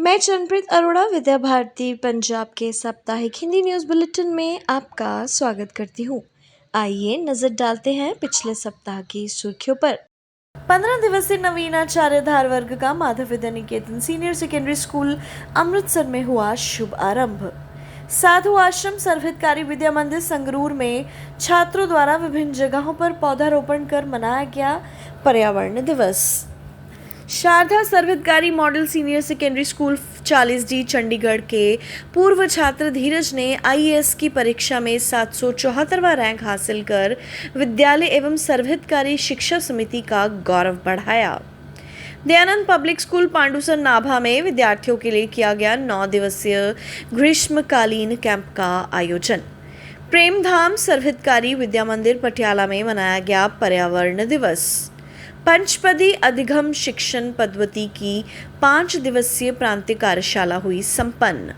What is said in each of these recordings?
मैं चरणप्रीत अरोड़ा विद्या भारती पंजाब के साप्ताहिक हिंदी न्यूज़ बुलेटिन में आपका स्वागत करती हूँ। आइए नजर डालते हैं पिछले सप्ताह की सुर्खियों पर। 15 दिवसीय नवीनाचार्य धार वर्ग का Madhav Vidya Niketan senior secondary school Amritsar में हुआ शुभ आरंभ। साधु आश्रम सर्वहितकारी विद्या मंदिर संगरूर में छात्रों द्वारा विभिन्न जगहों पर पौधारोपण कर मनाया गया पर्यावरण दिवस। Sharda Sarvhitkari model senior secondary school 40D Chandigarh के पूर्व छात्र धीरज ने IAS की परीक्षा में 774वां रैंक हासिल कर विद्यालय एवं सर्वहितकारी शिक्षा समिति का गौरव बढ़ाया। दयानंद पब्लिक स्कूल पांडुसर नाभा में विद्यार्थियों के लिए किया गया 9 दिवसीय ग्रीष्मकालीन कैंप का आयोजन। प्रेमधाम सर्वहितकारी विद्या मंदिर पटियाला में मनाया गया पर्यावरण दिवस। पंचपदी अधिगम शिक्षण पद्धति की 5 दिवसीय प्रांतीय कार्यशाला हुई संपन्न।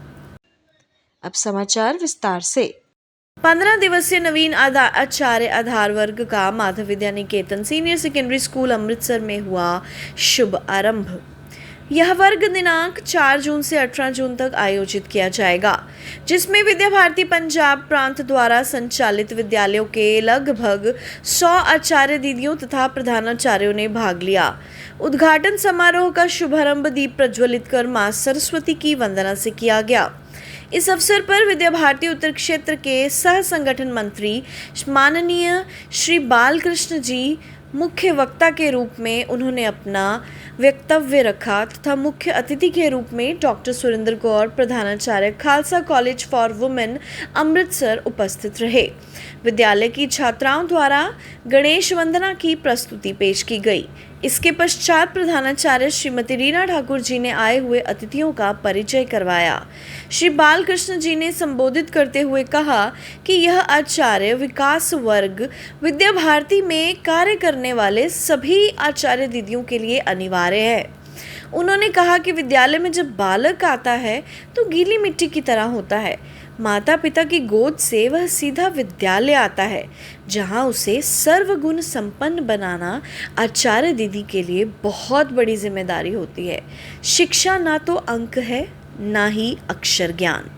अब समाचार विस्तार से। 15 दिवसीय नवीन आचार्य आधार वर्ग का Madhav Vidya Niketan senior secondary school Amritsar में हुआ शुभ आरंभ। यह वर्ग दिनांक 4 जून से 18 जून तक आयोजित किया जाएगा, जिसमें विद्या भारती पंजाब प्रांत द्वारा संचालित विद्यालयों के लगभग 100 आचार्य दीदियों तथा प्रधानाचार्यों ने भाग लिया। उद्घाटन समारोह का शुभारंभ दीप प्रज्वलित कर मां सरस्वती की वंदना से किया गया। इस अवसर पर विद्या भारती उत्तर क्षेत्र के सह संगठन मंत्री माननीय श्री बालकृष्ण जी मुख्य वक्ता के रूप में उन्होंने अपना वक्तव्य रखा तथा मुख्य अतिथि के रूप में डॉक्टर सुरेंद्र कौर प्रधानाचार्य Khalsa college for women Amritsar उपस्थित रहे। विद्यालय की छात्राओं द्वारा गणेश वंदना की प्रस्तुति पेश की गई। इसके पश्चात प्रधानाचार्य श्रीमती रीना ठाकुर जी ने आए हुए अतिथियों का परिचय करवाया। श्री बालकृष्ण जी ने संबोधित करते हुए कहा कि यह आचार्य विकास वर्ग विद्या भारती में कार्य करने वाले सभी आचार्य दीदियों के लिए अनिवार्य है। उन्होंने कहा कि विद्यालय में जब बालक आता है तो गीली मिट्टी की तरह होता है। माता पिता की गोद से वह सीधा विद्यालय आता है, जहां उसे सर्वगुण संपन्न बनाना आचार्य दीदी के लिए बहुत बड़ी जिम्मेदारी होती है। शिक्षा ना तो अंक है, ना ही अक्षर ज्ञान।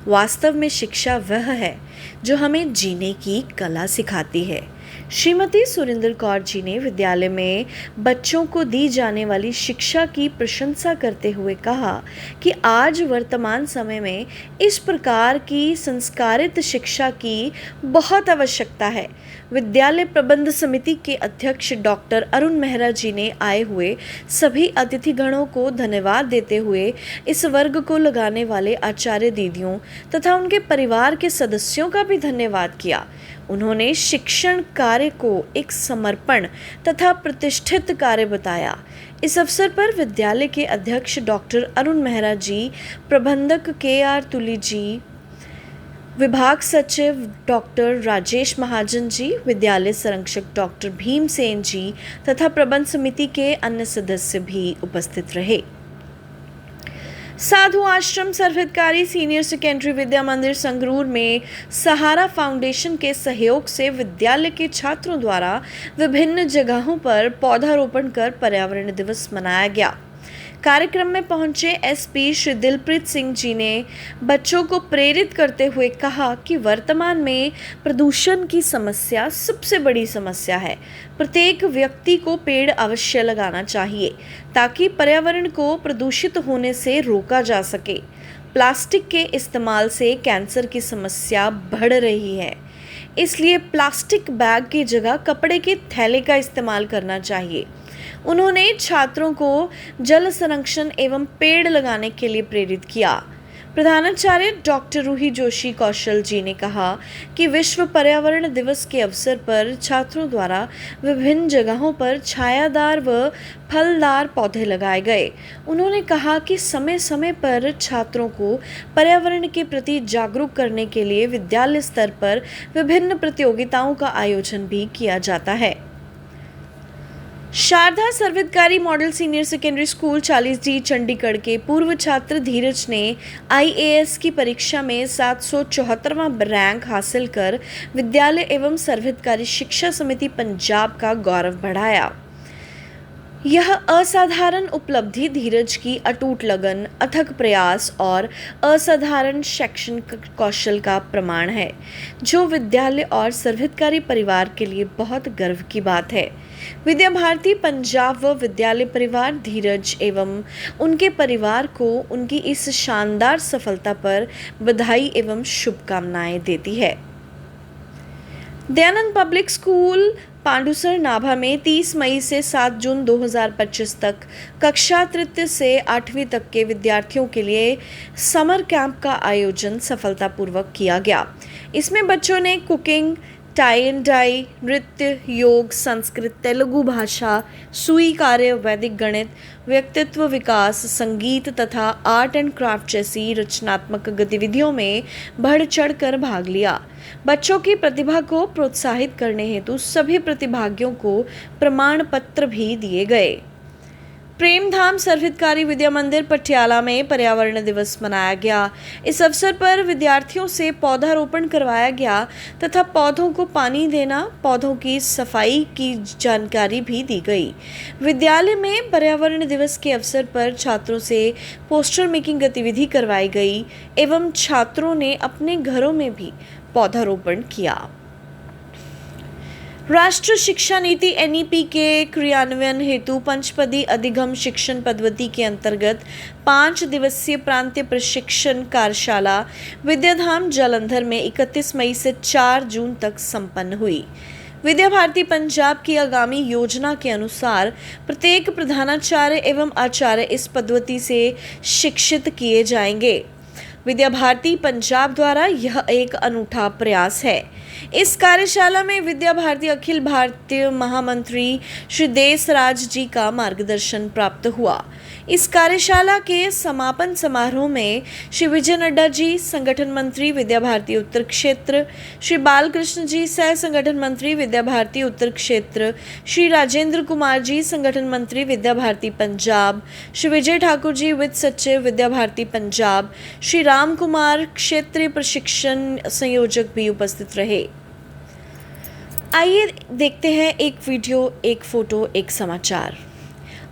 वास्तव में शिक्षा वह है जो हमें जीने की कला सिखाती है। श्रीमती सुरेंद्र कौर जी ने विद्यालय में बच्चों को दी जाने वाली शिक्षा की प्रशंसा करते हुए कहा कि आज वर्तमान समय में इस प्रकार की संस्कारित शिक्षा की बहुत आवश्यकता है। विद्यालय प्रबंध समिति के अध्यक्ष डॉक्टर अरुण मेहरा जी ने आए हुए सभी अतिथिगणों को धन्यवाद देते हुए इस वर्ग को लगाने वाले आचार्य दीदियों तथा उनके परिवार के सदस्यों का भी धन्यवाद किया। उन्होंने शिक्षण कार्य को एक समर्पण तथा प्रतिष्ठित कार्य बताया। इस अवसर पर विद्यालय के अध्यक्ष डॉक्टर अरुण मेहरा जी, प्रबंधक KR तुली जी, विभाग सचिव डॉक्टर राजेश महाजन जी, विद्यालय संरक्षक डॉक्टर भीमसेन जी तथा प्रबंध समिति के अन्य सदस्य भी उपस्थित रहे। साधु आश्रम सर्वहितकारी सीनियर सेकेंडरी विद्या मंदिर संगरूर में सहारा फाउंडेशन के सहयोग से विद्यालय के छात्रों द्वारा विभिन्न जगहों पर पौधारोपण कर पर्यावरण दिवस मनाया गया। कार्यक्रम में पहुंचे SP श्री दिलप्रीत सिंह जी ने बच्चों को प्रेरित करते हुए कहा कि वर्तमान में प्रदूषण की समस्या सबसे बड़ी समस्या है। प्रत्येक व्यक्ति को पेड़ अवश्य लगाना चाहिए ताकि पर्यावरण को प्रदूषित होने से रोका जा सके। प्लास्टिक के इस्तेमाल से कैंसर की समस्या बढ़ रही है, इसलिए प्लास्टिक बैग की जगह कपड़े के थैले का इस्तेमाल करना चाहिए। उन्होंने छात्रों को जल संरक्षण एवं पेड़ लगाने के लिए प्रेरित किया। प्रधानाचार्य डॉक्टर रूही जोशी कौशल जी ने कहा कि विश्व पर्यावरण दिवस के अवसर पर छात्रों द्वारा विभिन्न जगहों पर छायादार व फलदार पौधे लगाए गए। उन्होंने कहा कि समय समय पर छात्रों को पर्यावरण के प्रति जागरूक करने के लिए विद्यालय स्तर पर विभिन्न प्रतियोगिताओं का आयोजन भी किया जाता है। Sharda Sarvhitkari model senior secondary school 40D Chandigarh के पूर्व छात्र धीरज ने IAS की परीक्षा में 774वां रैंक हासिल कर विद्यालय एवं सर्वहितकारी शिक्षा समिति पंजाब का गौरव बढ़ाया। यह असाधारण उपलब्धि धीरज की अटूट लगन, अथक प्रयास और असाधारण शैक्षणिक कौशल का प्रमाण है, जो विद्यालय और सर्वहितकारी परिवार के लिए बहुत गर्व की बात है। विद्या भारती पंजाब व विद्यालय परिवार धीरज एवं उनके परिवार को उनकी इस शानदार सफलता पर बधाई एवं शुभकामनाएं देती है। दयानंद पब्लिक स्कूल पांडुसर नाभा में 30 मई से 7 जून 2025 तक कक्षा तृतीय से 8वीं तक के विद्यार्थियों के लिए समर कैंप का आयोजन सफलतापूर्वक किया गया। इसमें बच्चों ने कुकिंग, टाई एंड डाई, नृत्य, योग, संस्कृत, तेलुगु भाषा, सुई कार्य, वैदिक गणित, व्यक्तित्व विकास, संगीत तथा आर्ट एंड क्राफ्ट जैसी रचनात्मक गतिविधियों में बढ़ चढ़कर भाग लिया। बच्चों की प्रतिभा को प्रोत्साहित करने हेतु सभी प्रतिभागियों को प्रमाण पत्र भी दिए गए। प्रेमधाम सर्वहितकारी विद्या मंदिर पटियाला में पर्यावरण दिवस मनाया गया। इस अवसर पर विद्यार्थियों से पौधारोपण करवाया गया तथा पौधों को पानी देना, पौधों की सफाई की जानकारी भी दी गई। विद्यालय में पर्यावरण दिवस के अवसर पर छात्रों से पोस्टर मेकिंग गतिविधि करवाई गई एवं छात्रों ने अपने घरों में भी पौधारोपण किया। राष्ट्रीय शिक्षा नीति NEP के क्रियान्वयन हेतु पंचपदी अधिगम शिक्षण पद्धति के अंतर्गत 5 दिवसीय प्रांतीय प्रशिक्षण कार्यशाला विद्याधाम जालंधर में 31 मई से 4 जून तक संपन्न हुई। विद्या भारती पंजाब की आगामी योजना के अनुसार प्रत्येक प्रधानाचार्य एवं आचार्य इस पद्धति से शिक्षित किए जाएंगे। विद्या भारती पंजाब द्वारा यह एक अनूठा प्रयास है। इस कार्यशाला में विद्या भारती अखिल भारतीय महामंत्री श्री देसराज जी का मार्गदर्शन प्राप्त हुआ। इस कार्यशाला के समापन समारोह में श्री विजय नड्डा जी, संगठन मंत्री विद्या भारती उत्तर क्षेत्र, श्री बालकृष्ण जी, सह संगठन मंत्री विद्या भारती उत्तर क्षेत्र, श्री राजेंद्र कुमार जी, संगठन मंत्री विद्या भारती पंजाब, श्री विजय ठाकुर जी, वित्त सचिव विद्या भारती पंजाब, श्री राम कुमार, क्षेत्रीय प्रशिक्षण संयोजक भी उपस्थित रहे। आइए देखते हैं एक वीडियो, एक फोटो, एक समाचार।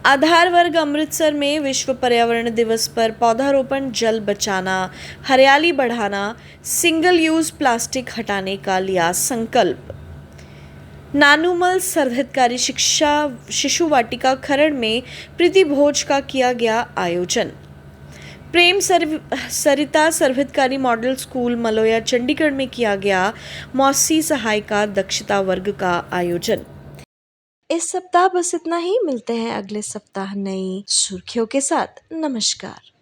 आधार वर्ग अमृतसर में विश्व पर्यावरण दिवस पर पौधारोपण, जल बचाना, हरियाली बढ़ाना, सिंगल यूज प्लास्टिक हटाने का लिया संकल्प। नानूमल सर्वहितकारी शिक्षा शिशु वाटिका खरड़ में प्रीति भोज का किया गया आयोजन। प्रेम सरिता सर्वहितकारी मॉडल स्कूल मलोया चंडीगढ़ में किया गया मौसी सहायिका दक्षता वर्ग का आयोजन। इस सप्ताह बस इतना ही। मिलते हैं अगले सप्ताह नई सुर्खियों के साथ। नमस्कार।